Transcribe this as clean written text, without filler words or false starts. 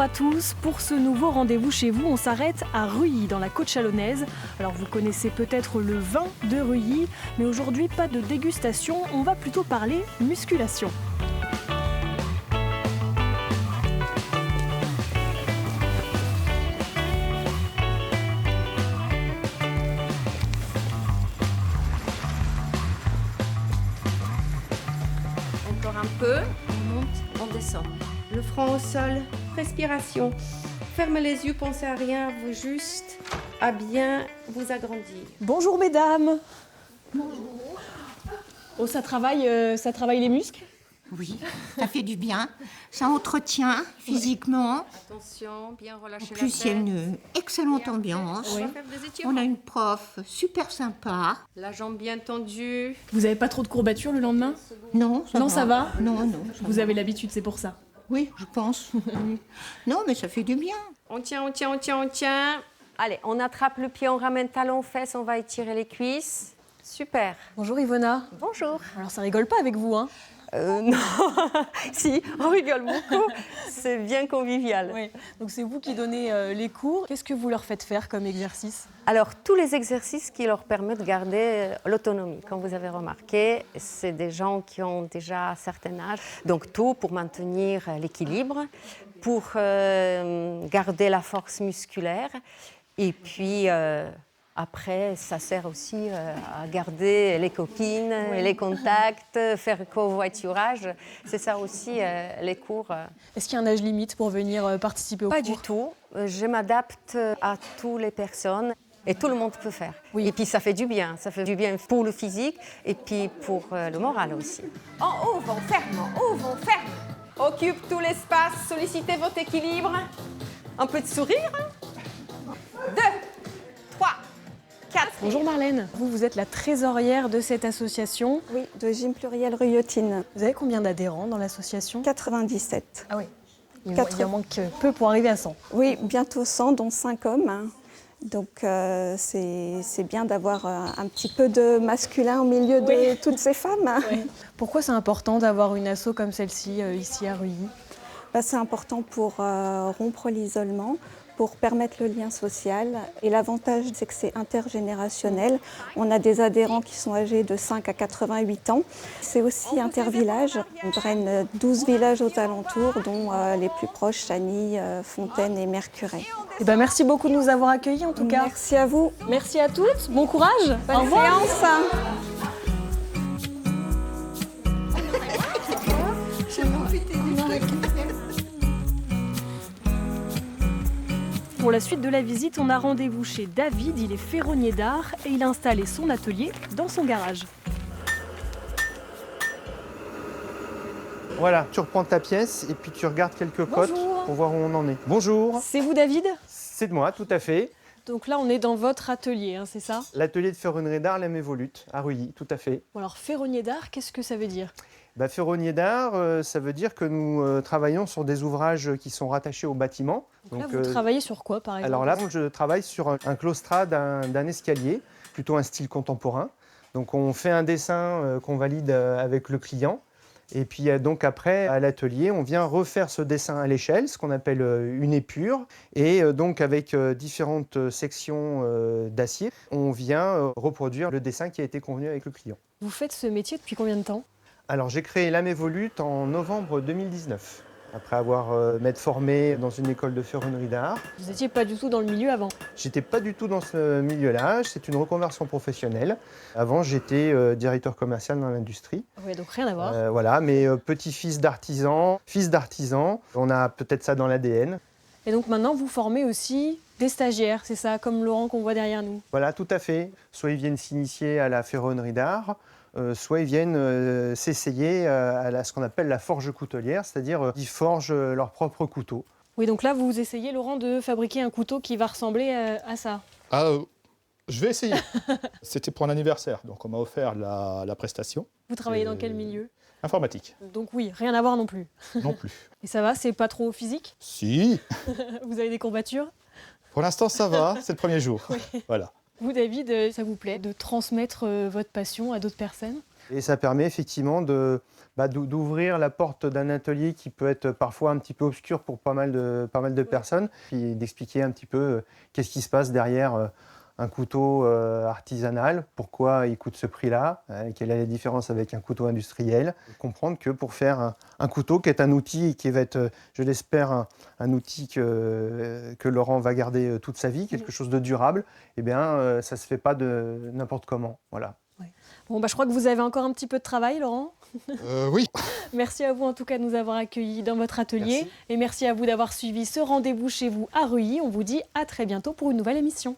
à tous, pour ce nouveau rendez-vous chez vous, on s'arrête à Ruilly, dans la côte chalonnaise. Alors vous connaissez peut-être le vin de Ruilly, mais aujourd'hui pas de dégustation, on va plutôt parler musculation. Encore un peu, on monte, on descend. Le front au sol, respiration. Fermez les yeux, pensez à rien, vous juste à bien vous agrandir. Bonjour mesdames. Bonjour. Oh, ça travaille les muscles? Oui, ça fait du bien. Ça entretient physiquement. Attention, bien relâcher En plus, il y a une excellente ambiance. On va faire des étirements. On a une prof super sympa. La jambe bien tendue. Vous avez pas trop de courbatures le lendemain? Non, ça Non, va. ça va? Non, non. ça Vous va. avez l'habitude, c'est pour ça. Oui, je pense. Non, mais ça fait du bien. On tient, on tient, on tient, on tient. Allez, on attrape le pied, on ramène talon, fesses, on va étirer les cuisses. Super. Bonjour Ivona. Bonjour. Alors ça rigole pas avec vous, hein? Non, si, on rigole beaucoup. C'est bien convivial. Oui. Donc c'est vous qui donnez les cours. Qu'est-ce que vous leur faites faire comme exercice? Alors, tous les exercices qui leur permettent de garder l'autonomie. Comme vous avez remarqué, c'est des gens qui ont déjà un certain âge. Donc, tout pour maintenir l'équilibre, pour garder la force musculaire. Et puis, après, ça sert aussi à garder les copines, les contacts, faire covoiturage. C'est ça aussi, les cours. Est-ce qu'il y a un âge limite pour venir participer au Pas cours? du tout. Je m'adapte à toutes les personnes. Et tout le monde peut faire. Oui. Et puis ça fait du bien. Ça fait du bien pour le physique et puis pour le moral aussi. En ouvre, on ferme, ouvre, on ferme. Occupe tout l'espace, sollicitez votre équilibre. Un peu de sourire. 2, 3, 4. Bonjour Marlène, vous êtes la trésorière de cette association. Oui, de Gym Pluriel Ruillotine, Vous avez combien d'adhérents dans l'association? 97. Ah oui, il en manque peu pour arriver à 100. Oui, bientôt 100, dont 5 hommes. Donc c'est bien d'avoir un petit peu de masculin au milieu de toutes ces femmes. Pourquoi c'est important d'avoir une asso comme celle-ci ici à Ruilly? C'est important pour rompre l'isolement, pour permettre le lien social. Et l'avantage, c'est que c'est intergénérationnel. On a des adhérents qui sont âgés de 5 à 88 ans. C'est aussi intervillage. On draine 12 villages aux alentours, dont les plus proches, Chagny, Fontaine et Mercurey. Eh ben, merci beaucoup de nous avoir accueillis en tout cas. Merci à vous. Merci à toutes, bon courage. Au Bonne revoir. séance. Pour la suite de la visite, on a rendez-vous chez David, il est ferronnier d'art et il a installé son atelier dans son garage. Voilà, tu reprends ta pièce et puis tu regardes quelques cotes pour voir où on en est. Bonjour, C'est vous David? c'est de moi, tout à fait. Donc là on est dans votre atelier, hein, c'est ça? L'atelier de ferronnerie d'art, l'Aime Volute, à Ruilly, tout à fait. Bon, alors ferronnier d'art, qu'est-ce que ça veut dire? Ferronnier d'art, ça veut dire que nous travaillons sur des ouvrages qui sont rattachés au bâtiment. Donc là vous travaillez sur quoi par exemple? Alors là, je travaille sur un claustrat d'un escalier, plutôt un style contemporain. Donc on fait un dessin qu'on valide avec le client. Et puis donc après, à l'atelier, on vient refaire ce dessin à l'échelle, ce qu'on appelle une épure. Et donc avec différentes sections d'acier, on vient reproduire le dessin qui a été convenu avec le client. Vous faites ce métier depuis combien de temps? Alors j'ai créé l'Aime Volute en novembre 2019, après avoir m'être formé dans une école de ferronnerie d'art. Vous n'étiez pas du tout dans le milieu avant? J'étais pas du tout dans ce milieu-là, c'est une reconversion professionnelle. Avant, j'étais directeur commercial dans l'industrie. Oui, donc rien à voir. Voilà, mais petit-fils d'artisan, fils d'artisan, on a peut-être ça dans l'ADN. Et donc maintenant vous formez aussi des stagiaires, c'est ça, comme Laurent qu'on voit derrière nous? Voilà, tout à fait. Soit ils viennent s'initier à la ferronnerie d'art, soit ils viennent s'essayer à ce qu'on appelle la forge coutelière, c'est-à-dire ils forgent leur propre couteau. Oui, donc là vous essayez Laurent de fabriquer un couteau qui va ressembler à ça. Je vais essayer. C'était pour un anniversaire, donc on m'a offert la prestation. Vous travaillez dans quel milieu? Informatique, Donc oui, rien à voir non plus. non plus. Et ça va, c'est pas trop physique? Si, Vous avez des courbatures? pour l'instant ça va, c'est le premier jour. Voilà. Vous, David, ça vous plaît de transmettre votre passion à d'autres personnes? Et ça permet effectivement d'ouvrir la porte d'un atelier qui peut être parfois un petit peu obscur pour pas mal de personnes, puis d'expliquer un petit peu qu'est-ce qui se passe derrière un couteau artisanal, pourquoi il coûte ce prix-là, quelle est la différence avec un couteau industriel. Comprendre que pour faire un couteau qui est un outil qui va être, je l'espère, un outil que Laurent va garder toute sa vie, quelque chose de durable, eh bien, ça ne se fait pas de n'importe comment. Voilà. Bon, je crois que vous avez encore un petit peu de travail, Laurent. Oui. Merci à vous en tout cas de nous avoir accueillis dans votre atelier. Merci. Et merci à vous d'avoir suivi ce rendez-vous chez vous à Ruilly. On vous dit à très bientôt pour une nouvelle émission.